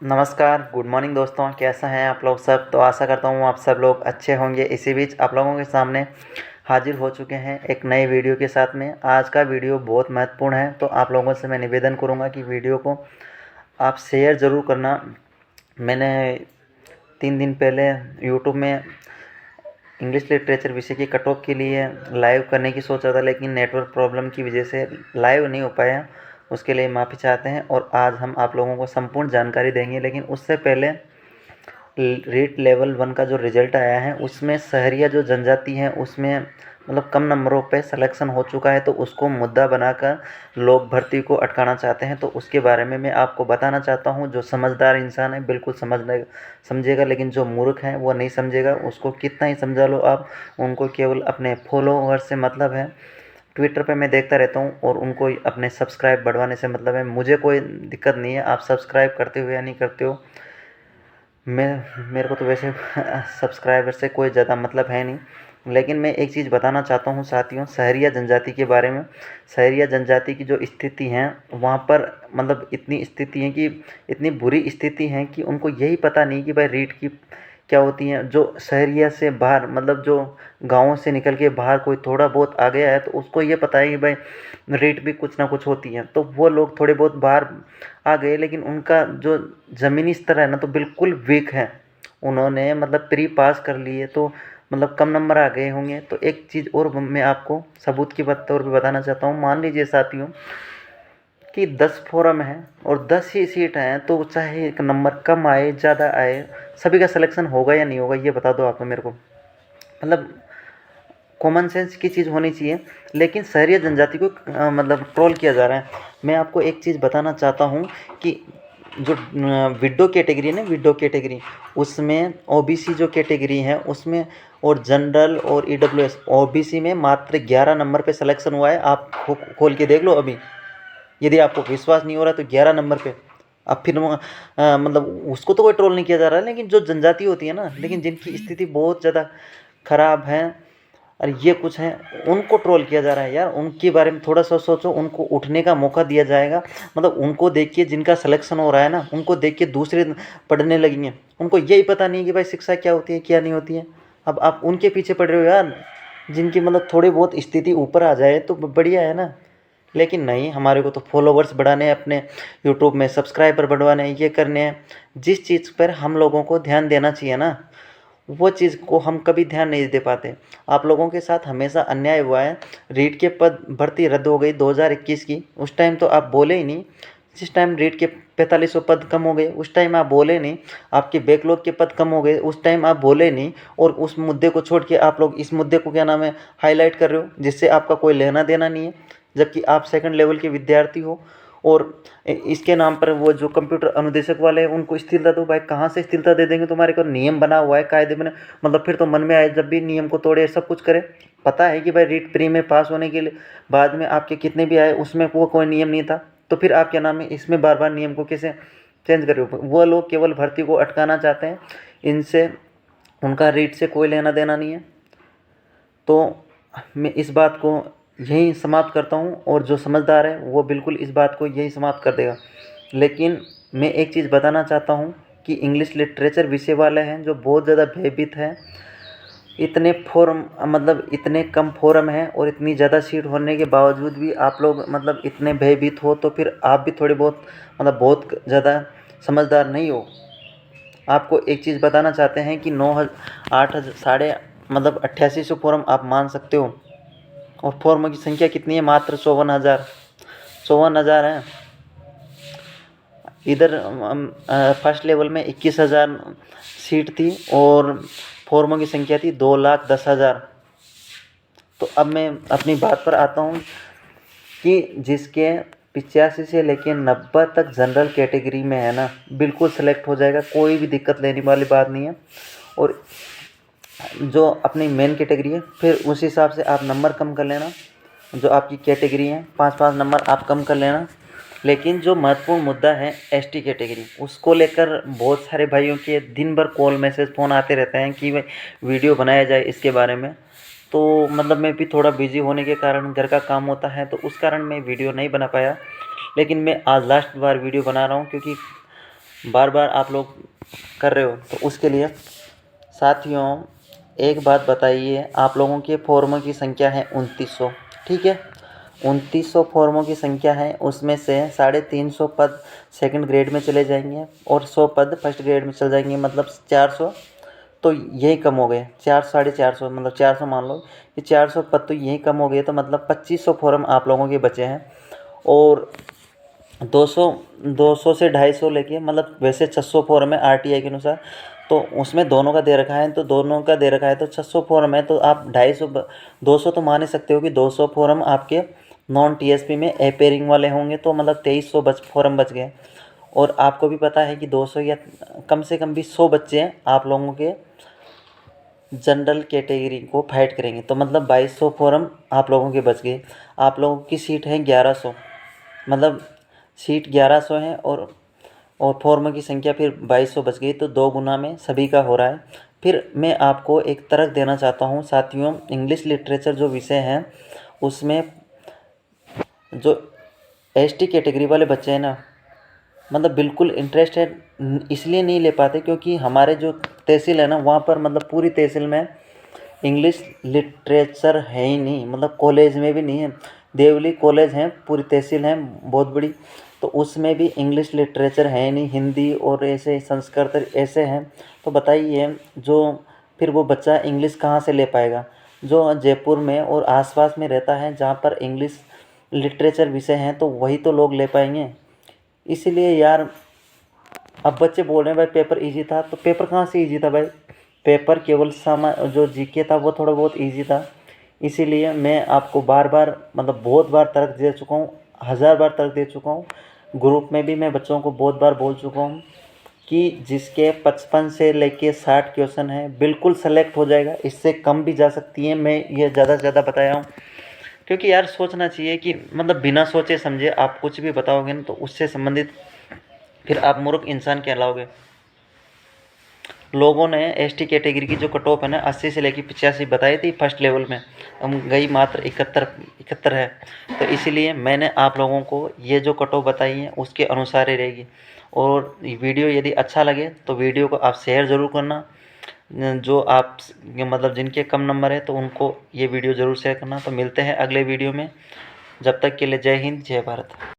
नमस्कार, good morning दोस्तों। कैसे हैं आप लोग सब? तो आशा करता हूँ आप सब लोग अच्छे होंगे। इसी बीच आप लोगों के सामने हाजिर हो चुके हैं एक नई वीडियो के साथ में। आज का वीडियो बहुत महत्वपूर्ण है, तो आप लोगों से मैं निवेदन करूँगा कि वीडियो को आप शेयर ज़रूर करना। मैंने 3 दिन पहले यूट्यूब में इंग्लिश लिटरेचर विषय की कट ऑफ के लिए लाइव करने की सोचा था, लेकिन नेटवर्क प्रॉब्लम की वजह से लाइव नहीं हो पाया। उसके लिए माफ़ी चाहते हैं और आज हम आप लोगों को संपूर्ण जानकारी देंगे। लेकिन उससे पहले रीट लेवल 1 का जो रिज़ल्ट आया है उसमें शहरिया जो जनजाति है उसमें मतलब कम नंबरों पे सिलेक्शन हो चुका है, तो उसको मुद्दा बनाकर लोग भर्ती को अटकाना चाहते हैं। तो उसके बारे में मैं आपको बताना चाहता हूं। जो समझदार इंसान है बिल्कुल समझेगा, लेकिन जो मूर्ख है वो नहीं समझेगा। उसको कितना ही समझा लो आप, उनको केवल अपने फॉलोअर से मतलब है। ट्विटर पे मैं देखता रहता हूँ और उनको अपने सब्सक्राइब बढ़वाने से मतलब है। मुझे कोई दिक्कत नहीं है, आप सब्सक्राइब करते हो या नहीं करते हो। मेरे को तो वैसे सब्सक्राइबर से कोई ज़्यादा मतलब है नहीं। लेकिन मैं एक चीज़ बताना चाहता हूँ साथियों, शहरिया जनजाति के बारे में। शहरिया जनजाति की जो स्थिति है वहाँ पर मतलब इतनी स्थिति है कि इतनी बुरी स्थिति है कि उनको यही पता नहीं कि भाई रीट की क्या होती है। जो शहरिया से बाहर मतलब जो गाँवों से निकल के बाहर कोई थोड़ा बहुत आ गया है तो उसको ये पता है कि भाई रीट भी कुछ ना कुछ होती है। तो वो लोग थोड़े बहुत बाहर आ गए, लेकिन उनका जो ज़मीनी स्तर है ना तो बिल्कुल वीक है। उन्होंने मतलब प्री पास कर लिए तो मतलब कम नंबर आ गए होंगे। तो एक चीज़ और मैं आपको सबूत के तौर पे बताना चाहता हूँ। मान लीजिए साथियों कि 10 फोरम है और 10 ही सीट हैं, तो चाहे एक नंबर कम आए ज़्यादा आए, सभी का सिलेक्शन होगा या नहीं होगा ये बता दो आप मेरे को। मतलब कॉमन सेंस की चीज़ होनी चाहिए। लेकिन शहरी जनजाति को मतलब ट्रोल किया जा रहा है। मैं आपको एक चीज़ बताना चाहता हूँ कि जो विडो कैटेगरी है ना, विडो कैटेगरी, उसमें ओबीसी जो कैटेगरी है उसमें और जनरल और ईडब्ल्यूएस, ओबीसी में मात्र 11 नंबर पे सिलेक्शन हुआ है। आप खोल के देख लो अभी, यदि आपको विश्वास नहीं हो रहा तो 11 नंबर पे। अब फिर मतलब उसको तो कोई ट्रोल नहीं किया जा रहा है, लेकिन जो जनजाति होती है ना, लेकिन जिनकी स्थिति बहुत ज़्यादा खराब है और ये कुछ हैं, उनको ट्रोल किया जा रहा है। यार उनके बारे में थोड़ा सा सोचो, उनको उठने का मौका दिया जाएगा। मतलब उनको देख के जिनका सिलेक्शन हो रहा है ना, उनको देख के दूसरे पढ़ने लगेंगे। उनको यही पता नहीं कि भाई शिक्षा क्या होती है क्या नहीं होती है। अब आप उनके पीछे पड़ रहे हो यार, जिनकी मतलब थोड़ी बहुत स्थिति ऊपर आ जाए तो बढ़िया है ना। लेकिन नहीं, हमारे को तो फॉलोवर्स बढ़ाने हैं, अपने यूट्यूब में सब्सक्राइबर बढ़वाने हैं, ये करने हैं। जिस चीज़ पर हम लोगों को ध्यान देना चाहिए ना, वो चीज़ को हम कभी ध्यान नहीं दे पाते। आप लोगों के साथ हमेशा अन्याय हुआ है। रीट के पद भर्ती रद्द हो गई 2021 की, उस टाइम तो आप बोले ही नहीं। जिस टाइम रीट के 4500 पद कम हो गए उस टाइम आप बोले नहीं। आपके बैकलॉग के पद कम हो गए उस टाइम आप बोले नहीं। और उस मुद्दे को छोड़ के आप लोग इस मुद्दे को क्या नाम है हाईलाइट कर रहे हो, जिससे आपका कोई लेना देना नहीं है। जबकि आप सेकंड लेवल के विद्यार्थी हो और इसके नाम पर वो जो कंप्यूटर अनुदेशक वाले हैं उनको स्थिरता दो। भाई कहाँ से स्थिरता दे देंगे? तुम्हारे को नियम बना हुआ है कायदे में, मतलब फिर तो मन में आए जब भी नियम को तोड़े सब कुछ करे। पता है कि भाई रीट प्री में पास होने के लिए बाद में आपके कितने भी आए उसमें वो कोई नियम नहीं था। तो फिर आप क्या नाम है इसमें बार बार नियम को कैसे चेंज कर रहे हो? वो लोग केवल भर्ती को अटकाना चाहते हैं, इनसे उनका रीट से कोई लेना देना नहीं है। तो मैं इस बात को यहीं समाप्त करता हूँ और जो समझदार है वो बिल्कुल इस बात को यही समाप्त कर देगा। लेकिन मैं एक चीज़ बताना चाहता हूँ कि इंग्लिश लिटरेचर विषय वाले हैं जो बहुत ज़्यादा भयभीत हैं। इतने फॉर्म मतलब इतने कम फॉर्म हैं और इतनी ज़्यादा सीट होने के बावजूद भी आप लोग मतलब इतने भयभीत हो, तो फिर आप भी थोड़े बहुत मतलब बहुत ज़्यादा समझदार नहीं हो। आपको एक चीज़ बताना चाहते हैं कि 9 8 साढ़े मतलब 8800 फॉर्म आप मान सकते हो, और फॉर्म की संख्या कितनी है? मात्र 54,000। 54,000 है। इधर फर्स्ट लेवल में 21,000 सीट थी और फॉर्मों की संख्या थी 2,10,000। तो अब मैं अपनी बात पर आता हूँ कि जिसके 85 से लेकर 90 तक जनरल कैटेगरी में है ना, बिल्कुल सेलेक्ट हो जाएगा, कोई भी दिक्कत लेने वाली बात नहीं है। और जो अपनी मेन कैटेगरी है फिर उस हिसाब से आप नंबर कम कर लेना। जो आपकी कैटेगरी है 5-5 नंबर आप कम कर लेना। लेकिन जो महत्वपूर्ण मुद्दा है एसटी कैटेगरी, उसको लेकर बहुत सारे भाइयों के दिन भर कॉल मैसेज फ़ोन आते रहते हैं कि भाई वीडियो बनाया जाए इसके बारे में। तो मतलब मैं भी थोड़ा बिजी होने के कारण, घर का काम होता है तो उस कारण मैं वीडियो नहीं बना पाया। लेकिन मैं आज लास्ट बार वीडियो बना रहा हूँ, क्योंकि बार बार आप लोग कर रहे हो। तो उसके लिए साथियों एक बात बताइए, आप लोगों के फॉर्मों की संख्या है 2900, ठीक है। 2900 फॉर्मों की संख्या है, उसमें से 350 पद सेकंड ग्रेड में चले जाएंगे और 100 पद फर्स्ट ग्रेड में चले जाएंगे, मतलब 400। तो यही कम हो गए, 400-450, मतलब 400 मान लो कि 400 पद तो यही कम हो गए। तो मतलब 2500 फॉर्म आप लोगों के बचे हैं और 200 से 250 लेके, मतलब वैसे 600 फॉर्म है आरटीआई के अनुसार, तो उसमें दोनों का दे रखा है, तो दोनों का दे रखा है तो 600 फॉर्म है। तो आप 250 200 तो मान ही सकते हो कि 200 फॉर्म आपके नॉन टीएसपी में अपेयरिंग वाले होंगे, तो मतलब 2300 फॉर्म बच गए। और आपको भी पता है कि 200 या कम से कम भी 100 बच्चे हैं आप लोगों के जनरल कैटेगरी को फाइट करेंगे, तो मतलब 2200 फॉर्म आप लोगों के बच गए। आप लोगों की सीट है 1100, मतलब सीट 1100 है और फॉर्म की संख्या फिर 2200 बच गई, तो 2 गुना में सभी का हो रहा है। फिर मैं आपको एक तर्क देना चाहता हूँ साथियों, इंग्लिश लिटरेचर जो विषय हैं उसमें जो एसटी कैटेगरी वाले बच्चे हैं ना, मतलब बिल्कुल इंटरेस्टेड इसलिए नहीं ले पाते क्योंकि हमारे जो तहसील है ना वहाँ पर, मतलब पूरी तहसील में इंग्लिश लिटरेचर है ही नहीं, मतलब कॉलेज में भी नहीं है। देवली कॉलेज है, पूरी तहसील है बहुत बड़ी, तो उसमें भी इंग्लिश लिटरेचर है ही नहीं, हिंदी और ऐसे संस्कृत ऐसे हैं। तो बताइए जो फिर वो बच्चा इंग्लिश कहाँ से ले पाएगा, जो जयपुर में और आसपास में रहता है जहाँ पर इंग्लिश लिटरेचर विषय हैं, तो वही तो लोग ले पाएंगे। इसीलिए यार, अब बच्चे बोल रहे हैं भाई पेपर इजी था, तो पेपर कहाँ से इजी था भाई, पेपर केवल जो जीके था वो थोड़ा बहुत इजी था। इसीलिए मैं आपको बार बार, मतलब बहुत बार तर्क दे चुका हूँ, 1000 बार तर्क दे चुका हूँ। ग्रुप में भी मैं बच्चों को बहुत बार बोल चुका हूँ कि जिसके 55 से लेके 60 क्वेश्चन है बिल्कुल सेलेक्ट हो जाएगा, इससे कम भी जा सकती है। मैं ये ज़्यादा से ज़्यादा बताया हूँ क्योंकि यार सोचना चाहिए कि मतलब बिना सोचे समझे आप कुछ भी बताओगे ना तो उससे संबंधित फिर आप मूर्ख इंसान कहलाओगे। लोगों ने एसटी कैटेगरी की जो कट ऑफ है ना 80 से लेकर 85 बताई थी फर्स्ट लेवल में, हम गई मात्र 71 है। तो इसीलिए मैंने आप लोगों को ये जो कट ऑफ बताई है उसके अनुसार ही रहेगी। और वीडियो यदि अच्छा लगे तो वीडियो को आप शेयर ज़रूर करना, जो आप मतलब जिनके कम नंबर है तो उनको ये वीडियो ज़रूर शेयर करना। तो मिलते हैं अगले वीडियो में, जब तक के लिए जय हिंद जय भारत।